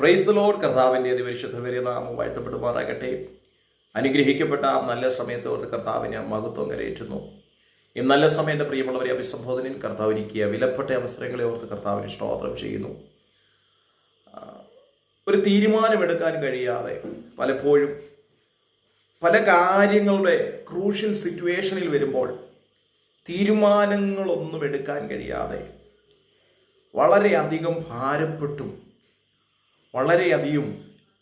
Praise the Lord. കർത്താവിൻ്റെ അതിപരിശുദ്ധ നാമം വാഴ്ത്തപ്പെടുമാറാകട്ടെ. അനുഗ്രഹിക്കപ്പെട്ട നല്ല സമയത്ത് ഓർത്ത് കർത്താവിനെ മഹത്വം കരയേറ്റുന്നു. ഈ നല്ല സമയത്ത് പ്രിയമുള്ളവരെ അഭിസംബോധനയിൽ കർത്താവിരിക്കുക വിലപ്പെട്ട അവസരങ്ങളെ ഓർത്ത് കർത്താവിന് സ്തോത്രം ചെയ്യുന്നു. ഒരു തീരുമാനമെടുക്കാൻ കഴിയാതെ പലപ്പോഴും പല കാര്യങ്ങളുടെ ക്രൂഷ്യൽ സിറ്റുവേഷനിൽ വരുമ്പോൾ തീരുമാനങ്ങളൊന്നും എടുക്കാൻ കഴിയാതെ വളരെയധികം ഭാരപ്പെട്ടും വളരെയധികം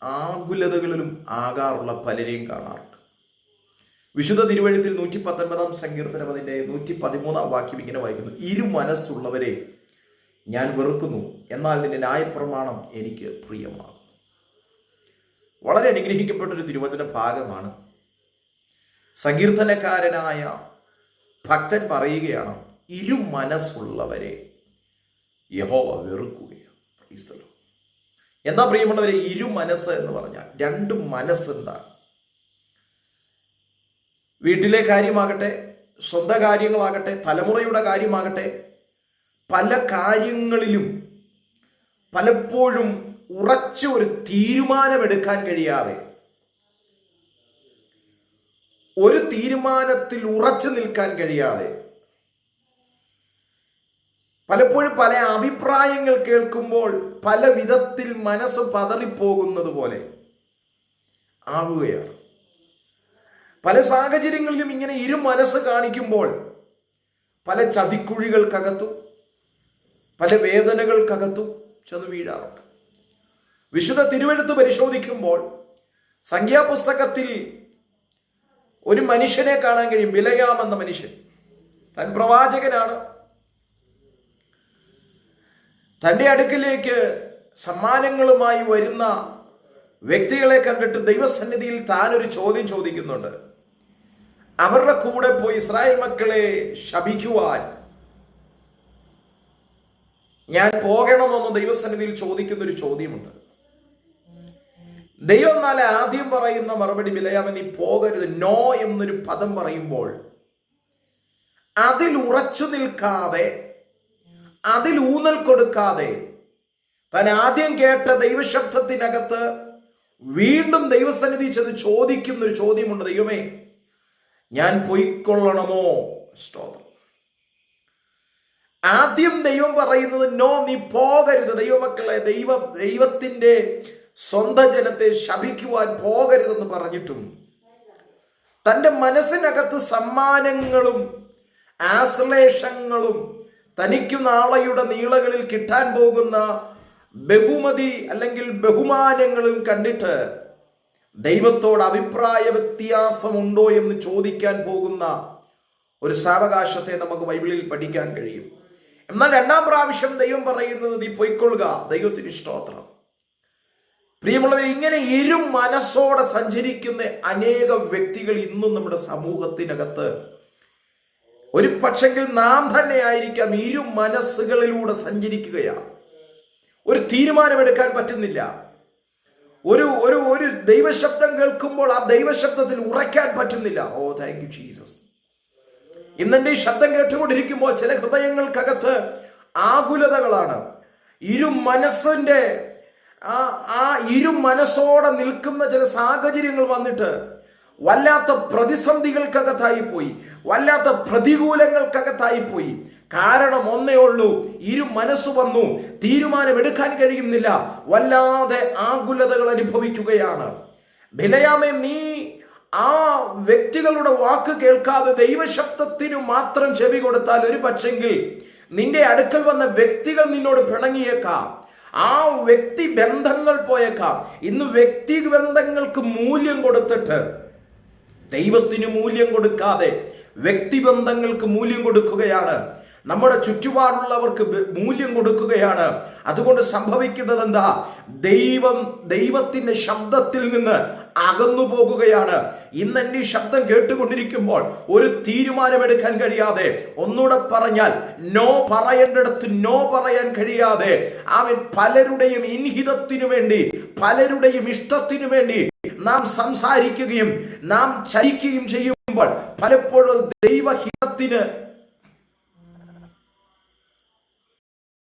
ആകുലതകളിലും ആകാറുള്ള പലരെയും കാണാറുണ്ട്. വിശുദ്ധ തിരുവഴുത്തിൽ 119 സങ്കീർത്തനം അതിൻ്റെ 113 വാക്യം ഇങ്ങനെ വായിക്കുന്നു: ഇരു മനസ്സുള്ളവരെ ഞാൻ വെറുക്കുന്നു, എന്നാൽ നിന്റെ ന്യായപ്രമാണം എനിക്ക് പ്രിയമാകുന്നു. വളരെ അനുഗ്രഹിക്കപ്പെട്ടൊരു തിരുവചന ഭാഗമാണ്. സങ്കീർത്തനക്കാരനായ ഭക്തൻ പറയുകയാണ്, ഇരു മനസ്സുള്ളവരെ യഹോവ വെറുക്കുകയാണ്. Praise the Lord. എന്താ പ്രിയമുള്ളവരെ ഇരു മനസ്സ് എന്ന് പറഞ്ഞാൽ? രണ്ട് മനസ്സെന്താണ്? വീട്ടിലെ കാര്യമാകട്ടെ, സ്വന്തം കാര്യങ്ങളാകട്ടെ, തലമുറയുടെ കാര്യമാകട്ടെ, പല കാര്യങ്ങളിലും പലപ്പോഴും ഉറച്ച ഒരു തീരുമാനമെടുക്കാൻ കഴിയാതെ, ഒരു തീരുമാനത്തിൽ ഉറച്ചു നിൽക്കാൻ കഴിയാതെ, പലപ്പോഴും പല അഭിപ്രായങ്ങൾ കേൾക്കുമ്പോൾ പല വിധത്തിൽ മനസ്സ് പതറിപ്പോകുന്നത് പോലെ ആവുകയാണ്. പല സാഹചര്യങ്ങളിലും ഇങ്ങനെ ഇരു മനസ്സ് കാണിക്കുമ്പോൾ പല ചതിക്കുഴികൾക്കകത്തും പല വേദനകൾക്കകത്തും ചെന്ന് വീഴാറുണ്ട്. വിശുദ്ധ തിരുവെഴുത്ത് പരിശോധിക്കുമ്പോൾ സംഖ്യാപുസ്തകത്തിൽ ഒരു മനുഷ്യനെ കാണാൻ കഴിയും. ബിലയാം എന്ന മനുഷ്യൻ. താൻ പ്രവാചകനാണ്. തൻ്റെ അടുക്കിലേക്ക് സമ്മാനങ്ങളുമായി വരുന്ന വ്യക്തികളെ കണ്ടിട്ട് ദൈവസന്നിധിയിൽ താൻ ഒരു ചോദ്യം ചോദിക്കുന്നുണ്ട്. അവരുടെ കൂടെ പോയി ഇസ്രായേൽ മക്കളെ ശപിക്കുവാൻ ഞാൻ പോകണമെന്ന് ദൈവസന്നിധിയിൽ ചോദിക്കുന്നൊരു ചോദ്യമുണ്ട്. ദൈവം എന്നാൽ ആദ്യം പറയുന്ന മറുപടി, ബിലയാമേ നീ പോകരുത്, നോ എന്നൊരു പദം പറയുമ്പോൾ അതിൽ ഉറച്ചു നിൽക്കാതെ, അതിൽ ഊന്നൽ കൊടുക്കാതെ, താൻ ആദ്യം കേട്ട ദൈവശബ്ദത്തിനകത്ത് വീണ്ടും ദൈവസന്നിധി ചെന്ന് ചോദിക്കുന്നൊരു ചോദ്യമുണ്ട്: ദൈവമേ ഞാൻ പൊയ്ക്കൊള്ളണമോ? സ്തോത്രം. ആദ്യം ദൈവം പറയുന്നത് നോ, നീ പോകരുത്. ദൈവമക്കളെ, ദൈവത്തിന്റെ സ്വന്തം ജനത്തെ ശപിക്കുവാൻ പോകരുതെന്ന് പറഞ്ഞിട്ടും തൻ്റെ മനസ്സിനകത്ത് സമ്മാനങ്ങളും ആശ്ലേഷങ്ങളും തനിക്കു നാളെയുടെ നീളകളിൽ കിട്ടാൻ പോകുന്ന ബഹുമതി അല്ലെങ്കിൽ ബഹുമാനങ്ങളും കണ്ടിട്ട് ദൈവത്തോട് അഭിപ്രായ വ്യത്യാസമുണ്ടോ എന്ന് ചോദിക്കാൻ പോകുന്ന ഒരു സാവകാശത്തെ നമുക്ക് ബൈബിളിൽ പഠിക്കാൻ കഴിയും. എന്നാൽ രണ്ടാം പ്രാവശ്യം ദൈവം പറയുന്നത് നീ പൊയ്ക്കൊള്ളുക. ദൈവത്തിന് സ്തോത്രം. പ്രിയമുള്ളവർ, ഇങ്ങനെ ഇരു മനസ്സോടെ സഞ്ചരിക്കുന്ന അനേക വ്യക്തികൾ ഇന്നും നമ്മുടെ സമൂഹത്തിനകത്ത് ഒരു പക്ഷെങ്കിൽ നാം തന്നെ ആയിരിക്കാം ഇരു മനസ്സുകളിലൂടെ സഞ്ചരിക്കുകയാണ്. ഒരു തീരുമാനമെടുക്കാൻ പറ്റുന്നില്ല. ഒരു ഒരു ഒരു ദൈവശബ്ദം കേൾക്കുമ്പോൾ ആ ദൈവശബ്ദത്തിൽ ഉറയ്ക്കാൻ പറ്റുന്നില്ല. ഓ താങ്ക് യു ജീസസ്. ഇന്നെന്റെ ഈ ശബ്ദം കേട്ടുകൊണ്ടിരിക്കുമ്പോൾ ചില ഹൃദയങ്ങൾക്കകത്ത് ആകുലതകളാണ്. ഇരു മനസ്സിന്റെ ആ ഇരു മനസ്സോടെ നിൽക്കുന്ന ചില സാഹചര്യങ്ങൾ വന്നിട്ട് വല്ലാത്ത പ്രതിസന്ധികൾക്കകത്തായി പോയി, വല്ലാത്ത പ്രതികൂലങ്ങൾക്കകത്തായി പോയി. കാരണം ഒന്നേ ഉള്ളൂ, ഇരു മനസ്സ് വന്നു, തീരുമാനമെടുക്കാൻ കഴിയുന്നില്ല, വല്ലാതെ ആകുലതകൾ അനുഭവിക്കുകയാണ്. ബിലയാമേ, നീ ആ വ്യക്തികളുടെ വാക്ക് കേൾക്കാതെ ദൈവശബ്ദത്തിനു മാത്രം ചെവി കൊടുത്താൽ ഒരു പക്ഷെങ്കിൽ നിന്റെ അടുക്കൽ വന്ന വ്യക്തികൾ നിന്നോട് പിണങ്ങിയേക്കാം, ആ വ്യക്തി ബന്ധങ്ങൾ പോയേക്കാം. ഇന്ന് വ്യക്തി ബന്ധങ്ങൾക്ക് മൂല്യം കൊടുത്തിട്ട് ദൈവത്തിന് മൂല്യം കൊടുക്കാതെ വ്യക്തിബന്ധങ്ങൾക്ക് മൂല്യം കൊടുക്കുകയാണ്. നമ്മുടെ ചുറ്റുപാടുള്ളവർക്ക് മൂല്യം കൊടുക്കുകയാണ്. അതുകൊണ്ട് സംഭവിക്കുന്നത് എന്താ? ദൈവത്തിന്റെ ശബ്ദത്തിൽ നിന്ന് അകന്നു പോകുകയാണ്. ഇന്ന് എന്റെ ശബ്ദം കേട്ടുകൊണ്ടിരിക്കുമ്പോൾ ഒരു തീരുമാനമെടുക്കാൻ കഴിയാതെ, ഒന്നുകൂടെ പറഞ്ഞാൽ നോ പറയേണ്ടിടത്ത് നോ പറയാൻ കഴിയാതെ, അവൻ പലരുടെയും ഇൻഹിതത്തിനു വേണ്ടി, പലരുടെയും ഇഷ്ടത്തിനു വേണ്ടി നാം സംസാരിക്കുകയും നാം ചരിക്കുകയും ചെയ്യുമ്പോൾ പലപ്പോഴും ദൈവഹിതത്തിന്